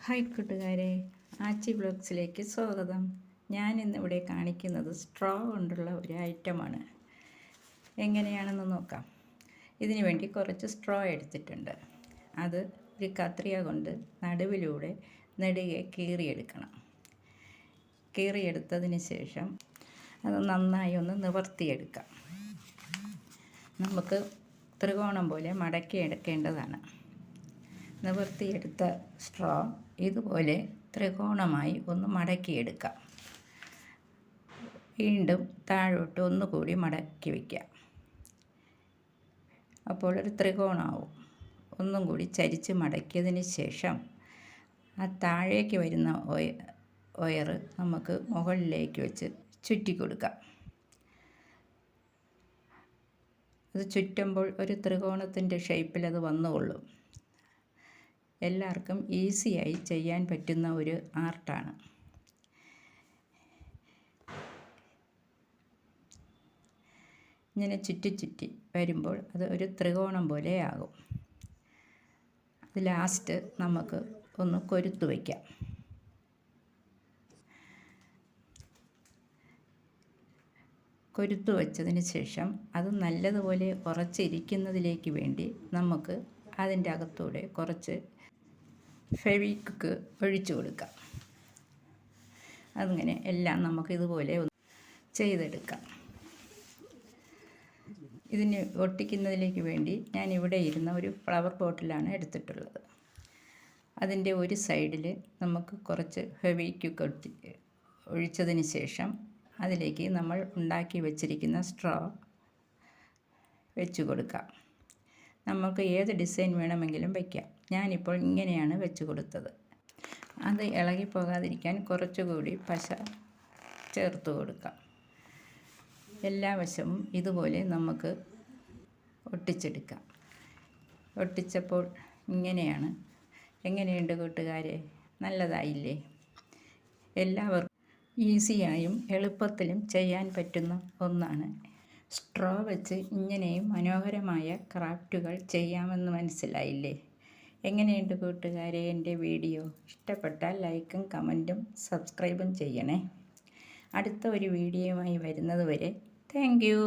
Hi കൂട്ടുകാരെ, ആച്ചി വ്ളോഗ്സിലേക്ക് സ്വാഗതം. ഞാൻ ഇന്നിവിടെ കാണിക്കുന്നത് സ്ട്രോ കൊണ്ടുള്ള ഒരു ഐറ്റമാണ്. എങ്ങനെയാണെന്ന് നോക്കാം. ഇതിനു വേണ്ടി കുറച്ച് സ്ട്രോ എടുത്തിട്ടുണ്ട്. അത് ഒരു കത്രിക കൊണ്ട് നടുവിലൂടെ നെടുകെ കീറിയെടുക്കണം. കീറിയെടുത്തതിന് ശേഷം അത് നന്നായി ഒന്ന് നിവർത്തിയെടുക്കാം. നമുക്ക് ത്രികോണം പോലെ മടക്കി എടുക്കേണ്ടതാണ്. നിവർത്തിയെടുത്ത സ്ട്രോ ഇതുപോലെ ത്രികോണമായി ഒന്ന് മടക്കിയെടുക്കാം. വീണ്ടും താഴോട്ട് ഒന്നുകൂടി മടക്കി വയ്ക്കാം. അപ്പോൾ ഒരു ത്രികോണമാവും. ഒന്നും കൂടി ചരിച്ച് മടക്കിയതിന് ശേഷം ആ താഴേക്ക് വരുന്ന ഒയർ നമുക്ക് മുകളിലേക്ക് വെച്ച് ചുറ്റി കൊടുക്കാം. അത് ചുറ്റുമ്പോൾ ഒരു ത്രികോണത്തിൻ്റെ ഷേപ്പിൽ അത് വന്നുകൊള്ളും. എല്ലാവർക്കും ഈസിയായി ചെയ്യാൻ പറ്റുന്ന ഒരു ആർട്ടാണ്. ഇങ്ങനെ ചുറ്റി ചുറ്റി വരുമ്പോൾ അത് ഒരു ത്രികോണം പോലെ ആകും. അത് ലാസ്റ്റ് നമുക്ക് ഒന്ന് കൊരുത്തു വയ്ക്കാം. കൊരുത്തു വച്ചതിന് ശേഷം അത് നല്ലതുപോലെ ഉറച്ചിരിക്കുന്നതിലേക്ക് വേണ്ടി നമുക്ക് അതിൻ്റെ അകത്തൂടെ കുറച്ച് ഫെവിക്വിക്ക് ഒഴിച്ചു കൊടുക്കാം. അങ്ങനെ എല്ലാം നമുക്ക് ഇതുപോലെ ചെയ്തെടുക്കാം. ഇതിന് ഒട്ടിക്കുന്നതിലേക്ക് വേണ്ടി ഞാൻ ഇവിടെ ഇരുന്ന ഒരു ഫ്ലവർ ബോട്ടിലാണ് എടുത്തിട്ടുള്ളത്. അതിൻ്റെ ഒരു സൈഡിൽ നമുക്ക് കുറച്ച് ഫെവിക്വിക്ക് ഒഴിച്ചതിന് ശേഷം അതിലേക്ക് നമ്മൾ ഉണ്ടാക്കി വച്ചിരിക്കുന്ന സ്ട്രോ വെച്ച് കൊടുക്കാം. നമുക്ക് ഏത് ഡിസൈൻ വേണമെങ്കിലും വയ്ക്കാം. ഞാനിപ്പോൾ ഇങ്ങനെയാണ് വെച്ച് കൊടുത്തത്. അത് ഇളകിപ്പോകാതിരിക്കാൻ കുറച്ചുകൂടി പശ ചേർത്ത് കൊടുക്കാം. എല്ലാ വശവും ഇതുപോലെ നമുക്ക് ഒട്ടിച്ചെടുക്കാം. ഒട്ടിച്ചപ്പോൾ ഇങ്ങനെയാണ്. എങ്ങനെയുണ്ട് കൂട്ടുകാരെ? നല്ലതായില്ലേ? എല്ലാവർക്കും ഈസിയായും എളുപ്പത്തിലും ചെയ്യാൻ പറ്റുന്ന ഒന്നാണ്. സ്ട്രോ വെച്ച് ഇങ്ങനെയും മനോഹരമായ ക്രാഫ്റ്റുകൾ ചെയ്യാമെന്ന് മനസ്സിലായില്ലേ? എങ്ങനെയുണ്ട് കൂട്ടുകാരെ എൻ്റെ വീഡിയോ? ഇഷ്ടപ്പെട്ടാൽ ലൈക്കും കമൻറ്റും സബ്സ്ക്രൈബും ചെയ്യണേ. അടുത്ത ഒരു വീഡിയോയുമായി വരുന്നത് വരെ താങ്ക് യു.